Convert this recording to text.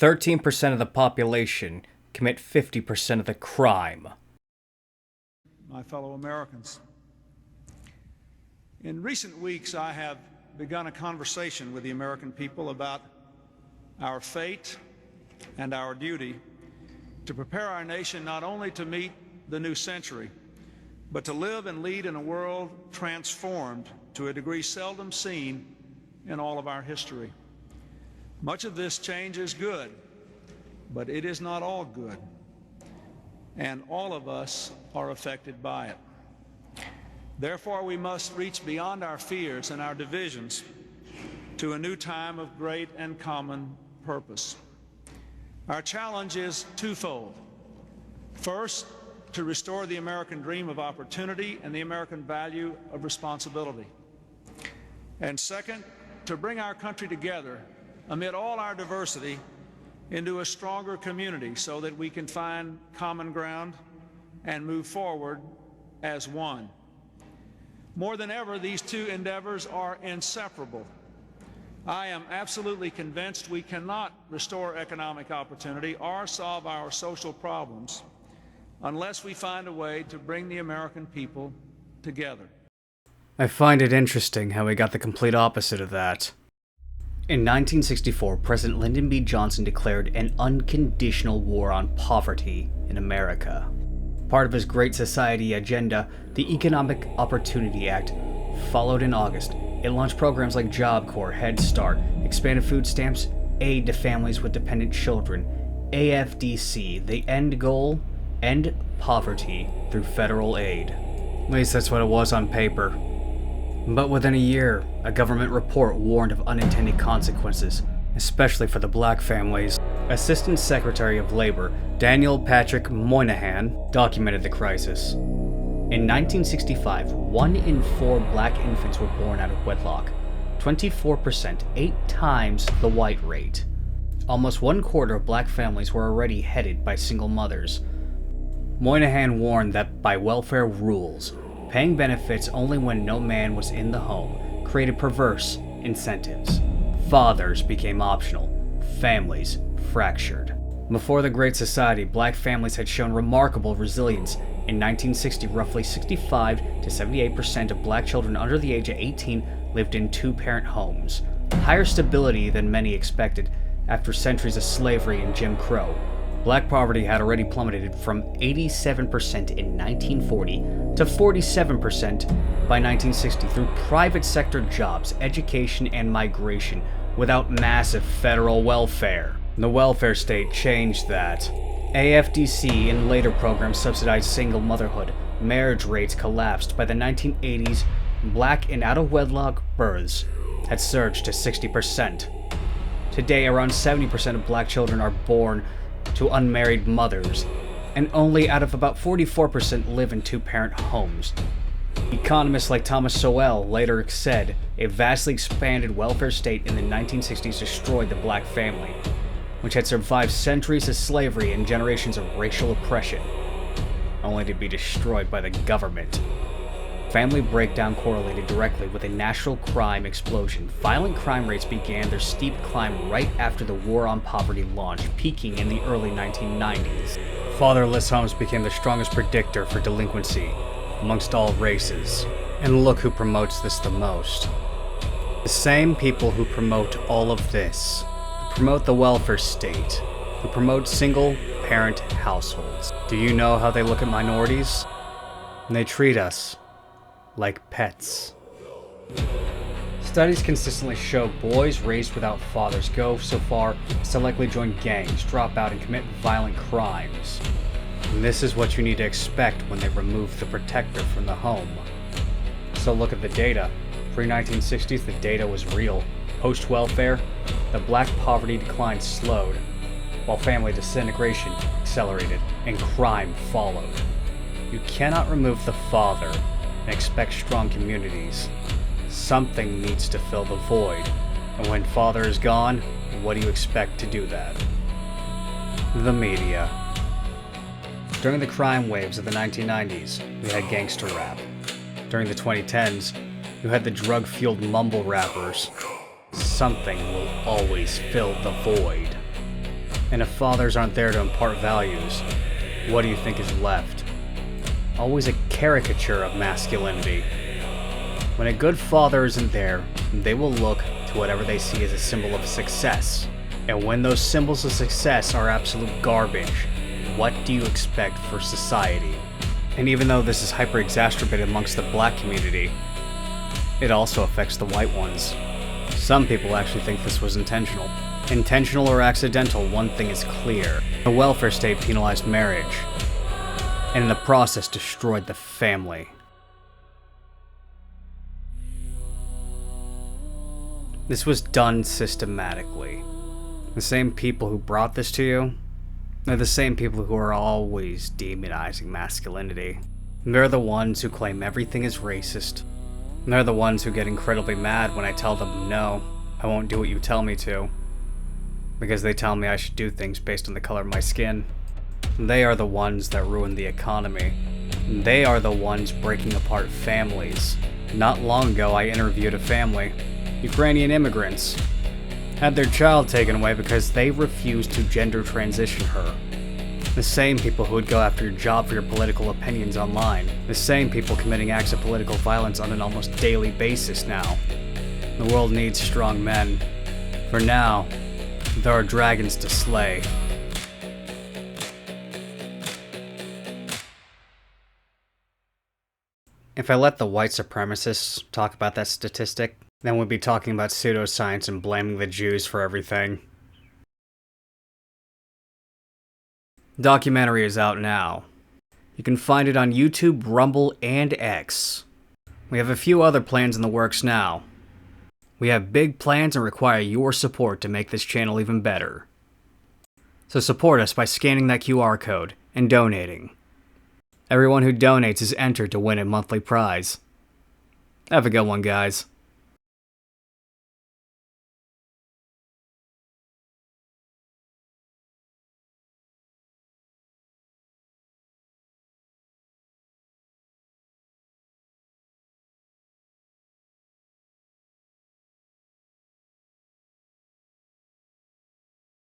13% of the population commit 50% of the crime. My fellow Americans, in recent weeks I have begun a conversation with the American people about our fate and our duty to prepare our nation not only to meet the new century, but to live and lead in a world transformed to a degree seldom seen in all of our history. Much of this change is good, but it is not all good, and all of us are affected by it. Therefore, we must reach beyond our fears and our divisions to a new time of great and common purpose. Our challenge is twofold. First, to restore the American dream of opportunity and the American value of responsibility. And second, to bring our country together amid all our diversity into a stronger community so that we can find common ground and move forward as one. More than ever, these two endeavors are inseparable. I am absolutely convinced we cannot restore economic opportunity or solve our social problems unless we find a way to bring the American people together. I find it interesting how we got the complete opposite of that. In 1964, President Lyndon B. Johnson declared an unconditional war on poverty in America. Part of his Great Society agenda, the Economic Opportunity Act, followed in August. It launched programs like Job Corps, Head Start, expanded food stamps, aid to families with dependent children, AFDC, the end goal, end poverty through federal aid. At least that's what it was on paper. But within a year, a government report warned of unintended consequences, especially for the black families. Assistant Secretary of Labor Daniel Patrick Moynihan documented the crisis. In 1965, 1 in 4 black infants were born out of wedlock, 24%, 8 times the white rate. Almost 1/4 of black families were already headed by single mothers. Moynihan warned that by welfare rules, paying benefits only when no man was in the home created perverse incentives. Fathers became optional, families fractured. Before the Great Society, black families had shown remarkable resilience. In 1960, roughly 65 to 78% of black children under the age of 18 lived in two-parent homes, higher stability than many expected after centuries of slavery and Jim Crow. Black poverty had already plummeted from 87% in 1940 to 47% by 1960 through private sector jobs, education, and migration without massive federal welfare. The welfare state changed that. AFDC and later programs subsidized single motherhood. Marriage rates collapsed. By the 1980s, black and out-of-wedlock births had surged to 60%. Today, around 70% of black children are born to unmarried mothers, and only out of about 44% live in two-parent homes. Economists like Thomas Sowell later said a vastly expanded welfare state in the 1960s destroyed the black family, which had survived centuries of slavery and generations of racial oppression, only to be destroyed by the government. Family breakdown correlated directly with a national crime explosion. Violent crime rates began their steep climb right after the War on Poverty launched, peaking in the early 1990s. Fatherless homes became the strongest predictor for delinquency amongst all races. And look who promotes this the most. The same people who promote all of this, who promote the welfare state, who promote single-parent households. Do you know how they look at minorities? And they treat us like pets. Studies consistently show boys raised without fathers go so far as to likely join gangs, drop out, and commit violent crimes. And this is what you need to expect when they remove the protector from the home. So look at the data. Pre-1960s, the data was real. Post-welfare, the black poverty decline slowed, while family disintegration accelerated and crime followed. You cannot remove the father and expect strong communities. Something needs to fill the void. And when father is gone, what do you expect to do that? The media. During the crime waves of the 1990s, we had gangster rap. During the 2010s, you had the drug-fueled mumble rappers. Something will always fill the void. And if fathers aren't there to impart values, what do you think is left? Always a caricature of masculinity. When a good father isn't there, they will look to whatever they see as a symbol of success. And when those symbols of success are absolute garbage, what do you expect for society? And even though this is hyper-exacerbated amongst the black community, it also affects the white ones. Some people actually think this was intentional. Intentional or accidental, one thing is clear. The welfare state penalized marriage, and in the process destroyed the family. This was done systematically. The same people who brought this to you, they're the same people who are always demonizing masculinity. They're the ones who claim everything is racist. They're the ones who get incredibly mad when I tell them, no, I won't do what you tell me to. Because they tell me I should do things based on the color of my skin. They are the ones that ruin the economy. They are the ones breaking apart families. Not long ago, I interviewed a family, Ukrainian immigrants, had their child taken away because they refused to gender transition her. The same people who would go after your job for your political opinions online. The same people committing acts of political violence on an almost daily basis now. The world needs strong men. For now, there are dragons to slay. If I let the white supremacists talk about that statistic, then we'd be talking about pseudoscience and blaming the Jews for everything. The documentary is out now. You can find it on YouTube, Rumble, and X. We have a few other plans in the works now. We have big plans and require your support to make this channel even better. So support us by scanning that QR code and donating. Everyone who donates is entered to win a monthly prize. Have a good one, guys.